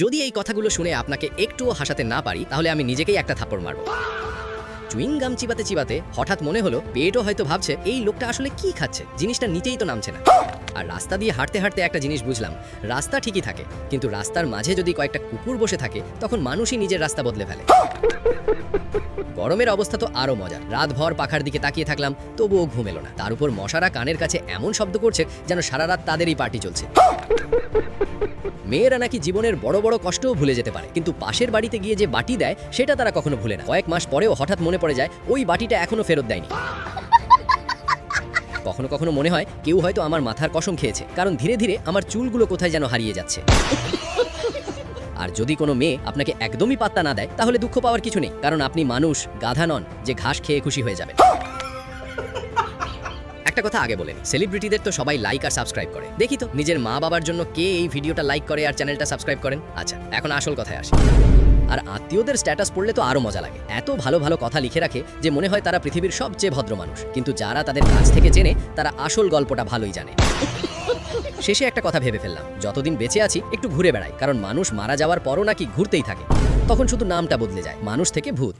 যদি এই কথাগুলো শুনে আপনাকে একটুও হাসাতে না পারি তাহলে আমি নিজেকেই একটা থাপ্পড় মারব। চুইং গাম চিবাতে চিবাতে হঠাৎ মনে হলো পেটও হয়তো ভাবছে এই লোকটা আসলে কি খাচ্ছে, জিনিসটা নিচেই তো নামছে না। আর রাস্তা দিয়ে হাঁটতে হাঁটতে একটা জিনিস বুঝলাম, রাস্তা ঠিকই থাকে কিন্তু রাস্তার মাঝে যদি কয়েকটা কুকুর বসে থাকে তখন মানুষই নিজের রাস্তা বদলে ফেলে। গরমের অবস্থা তো আরো মজার। রাতভর পাখার দিকে তাকিয়ে থাকলাম, তবুও ঘুম এলো না। তার উপর মশারা কানের কাছে এমন শব্দ করছে যেন সারা রাত তাদেরই পার্টি চলছে। মেয়েরা নাকি জীবনের বড় বড় কষ্টও ভুলে যেতে পারে, কিন্তু পাশের বাড়িতে গিয়ে যে বাটি দেয় সেটা তারা কখনো ভুলে না। কয়েক মাস পরেও হঠাৎ মনে পড়ে যায় ওই বাটিটা এখনো ফেরত দেয়নি। কখনো কখনো মনে হয় কেউ হয়তো আমার মাথার কসম খেয়েছে, কারণ ধীরে ধীরে আমার চুলগুলো কোথায় যেন হারিয়ে যাচ্ছে। আর যদি কোনো মেয়ে আপনাকে একদমই পাত্তা না দেয় তাহলে দুঃখ পাওয়ার কিছু নেই, কারণ আপনি মানুষ, গাধা নন যে ঘাস খেয়ে খুশি হয়ে যাবে। একটা কথা আগে বলেন, সেলিব্রিটিদের তো সবাই লাইক আর সাবস্ক্রাইব করে, দেখি তো নিজের মা বাবার জন্য কে এই ভিডিওটা লাইক করে আর চ্যানেলটা সাবস্ক্রাইব করেন। আচ্ছা, এখন আসল কথায় আসি। আর আত্মীয়দের স্ট্যাটাস পড়লে তো আরো মজা লাগে। এত ভালো ভালো কথা লিখে রাখে যে মনে হয় তারা পৃথিবীর সবচেয়ে ভদ্র মানুষ, কিন্তু যারা তাদের কাছ থেকে চেনে তারা আসল গল্পটা ভালোই জানে। শেষে একটা কথা ভেবে ফেললাম, যতদিন বেঁচে আছি একটু ঘুরে বেড়াই, কারণ মানুষ মারা যাওয়ার পরও নাকি ঘুরতেই থাকে। তখন শুধু নামটা বদলে যায়, মানুষ থেকে ভূত।